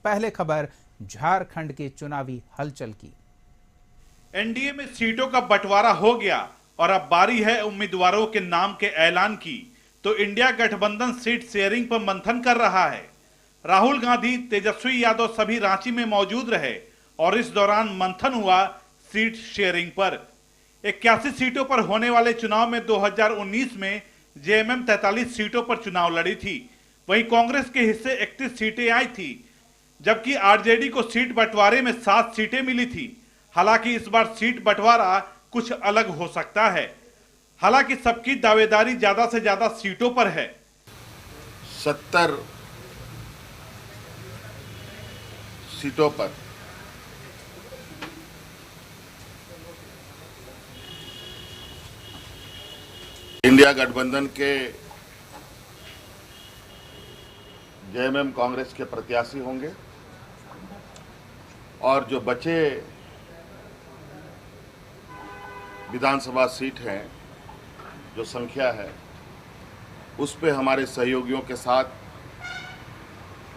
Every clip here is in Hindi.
पहले खबर झारखंड के चुनावी हलचल की। एनडीए में सीटों का बंटवारा हो गया और अब बारी है उम्मीदवारों के नाम के ऐलान की। तो इंडिया गठबंधन सीट शेयरिंग पर मंथन कर रहा है। राहुल गांधी, तेजस्वी यादव सभी रांची में मौजूद रहे और इस दौरान मंथन हुआ सीट शेयरिंग पर। 81 सीटों पर होने वाले चुनाव में 2019 में जेएमएम 43 सीटों पर चुनाव लड़ी थी। वहीं कांग्रेस के हिस्से 31 सीटें आई थी, जबकि आरजेडी को सीट बंटवारे में 7 सीटें मिली थी। हालांकि इस बार सीट बंटवारा कुछ अलग हो सकता है। हालांकि सबकी दावेदारी ज्यादा से ज्यादा सीटों पर है। 70 सीटों पर इंडिया गठबंधन के जेएमएम कांग्रेस के प्रत्याशी होंगे और जो बचे विधानसभा सीट हैं, जो संख्या है, उस पे हमारे सहयोगियों के साथ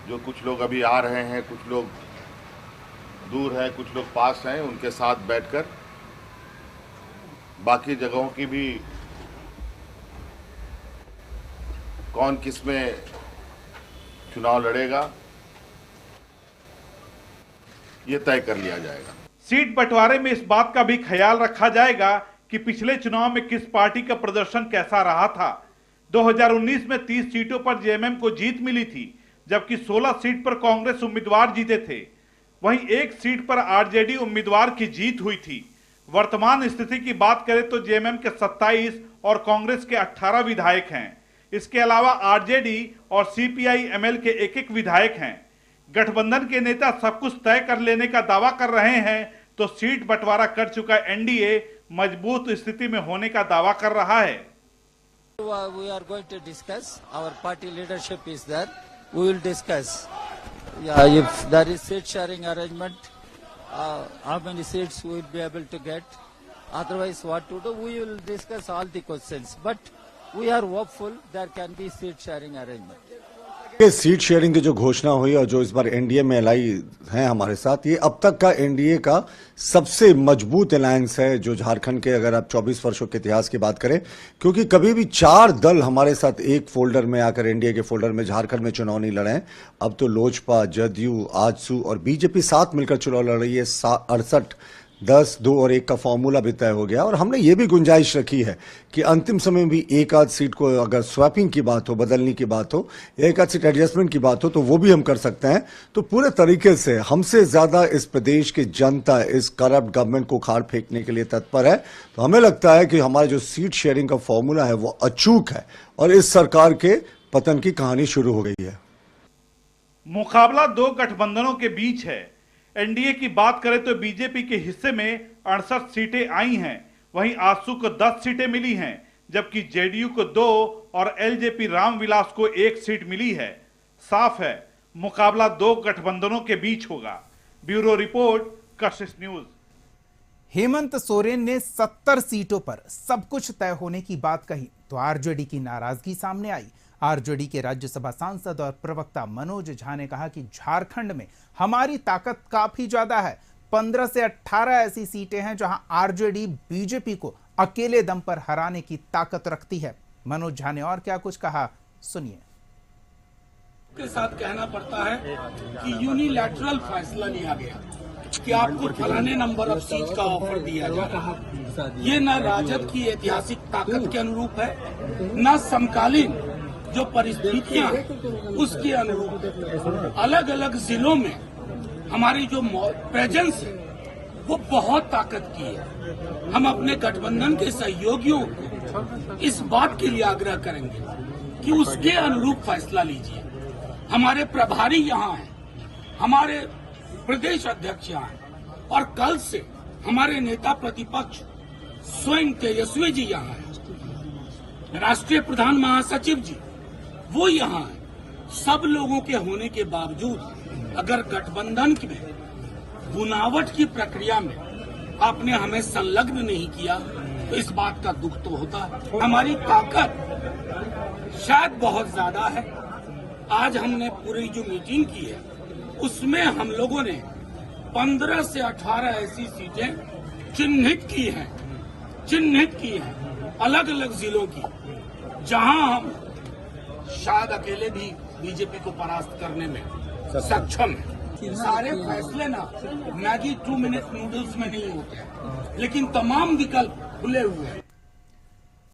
जो कुछ लोग अभी आ रहे हैं, कुछ लोग दूर हैं, कुछ लोग पास हैं, उनके साथ बैठकर बाकी जगहों की भी कौन किस में चुनाव लड़ेगा ये तय कर लिया जाएगा। सीट बंटवारे में इस बात का भी ख्याल रखा जाएगा कि पिछले चुनाव में किस पार्टी का प्रदर्शन कैसा रहा था। 2019 में 30 सीटों पर जेएमएम को जीत मिली थी, जबकि 16 सीट पर कांग्रेस उम्मीदवार जीते थे। वहीं एक सीट पर आरजेडी उम्मीदवार की जीत हुई थी। वर्तमान स्थिति की बात करें तो जेएमएम के 27 और कांग्रेस के 18 विधायक हैं। इसके अलावा आरजेडी और सीपीआई-एमएल के एक विधायक हैं। गठबंधन के नेता सब कुछ तय कर लेने का दावा कर रहे हैं, तो सीट बंटवारा कर चुका एनडीए मजबूत स्थिति में होने का दावा कर रहा है। We are going to discuss. Our party leadership is there. We will discuss. Yeah, if there is seat sharing arrangement, how many seats we will be able to get. Otherwise, what to do? We will discuss all the questions. But we are hopeful there can be seat sharing arrangement. ये सीट शेयरिंग की जो घोषणा हुई और जो इस बार एनडीए में एलाई है हमारे साथ, ये अब तक का एनडीए का सबसे मजबूत अलायंस है जो झारखंड के, अगर आप 24 वर्षों के इतिहास की बात करें, क्योंकि कभी भी 4 दल हमारे साथ एक फोल्डर में आकर एनडीए के फोल्डर में झारखंड में चुनाव नहीं लड़े हैं। अब तो लोजपा, जदयू, आजसू और बीजेपी साथ मिलकर चुनाव लड़ रही है। 68, 10, 2 और 1 का फॉर्मूला भी तय हो गया और हमने ये भी गुंजाइश रखी है कि अंतिम समय में भी एक आध सीट को अगर स्वैपिंग की बात हो, बदलने की बात हो, एक आध सीट एडजस्टमेंट की बात हो, तो वो भी हम कर सकते हैं। तो पूरे तरीके से हमसे ज्यादा इस प्रदेश की जनता इस करप्ट गवर्नमेंट को उखाड़ फेंकने के लिए तत्पर है। तो हमें लगता है कि हमारा जो सीट शेयरिंग का फॉर्मूला है वो अचूक है और इस सरकार के पतन की कहानी शुरू हो गई है। मुकाबला 2 गठबंधनों के बीच है। एनडीए की बात करें तो बीजेपी के हिस्से में 68 सीटें आई हैं। वहीं आजसू को 10 सीटें मिली हैं, जबकि जेडीयू को 2 और एलजेपी रामविलास को 1 सीट मिली है। साफ है मुकाबला 2 गठबंधनों के बीच होगा। ब्यूरो रिपोर्ट, कशिश न्यूज। हेमंत सोरेन ने 70 सीटों पर सब कुछ तय होने की बात कही तो आरजेडी की नाराजगी सामने आई। आरजेडी के राज्यसभा सांसद और प्रवक्ता मनोज झा ने कहा कि झारखंड में हमारी ताकत काफी ज्यादा है। 15 से 18 ऐसी सीटें हैं जहां आरजेडी बीजेपी को अकेले दम पर हराने की ताकत रखती है। मनोज झा ने और क्या कुछ कहा, सुनिए। के साथ कहना पड़ता है कि यूनिलैटरल फैसला लिया गया कि आपको फलाने नंबर ऑफ सीट का ऑफर दिया जा रहा है। ये न राजद की ऐतिहासिक ताकत के अनुरूप है, न समकालीन जो परिस्थितियां उसके अनुरूप। अलग अलग जिलों में हमारी जो प्रेजेंस है वो बहुत ताकत की है। हम अपने गठबंधन के सहयोगियों को इस बात के लिए आग्रह करेंगे कि उसके अनुरूप फैसला लीजिए। हमारे प्रभारी यहाँ हैं, हमारे प्रदेश अध्यक्ष यहाँ हैं और कल से हमारे नेता प्रतिपक्ष स्वयं तेजस्वी जी यहाँ हैं, राष्ट्रीय प्रधान महासचिव जी वो यहाँ है। सब लोगों के होने के बावजूद अगर गठबंधन में बुनावट की प्रक्रिया में आपने हमें संलग्न नहीं किया तो इस बात का दुख तो होता है। हमारी ताकत शायद बहुत ज्यादा है। आज हमने पूरी जो मीटिंग की है उसमें हम लोगों ने 15 से 18 ऐसी सीटें चिन्हित की हैं अलग अलग जिलों की, जहां हम शायद अकेले भी बीजेपी को परास्त करने में सक्षम है। सारे फैसले ना मैगी 2 मिनट नूडल्स में नहीं होते हैं, लेकिन तमाम विकल्प खुले हुए हैं।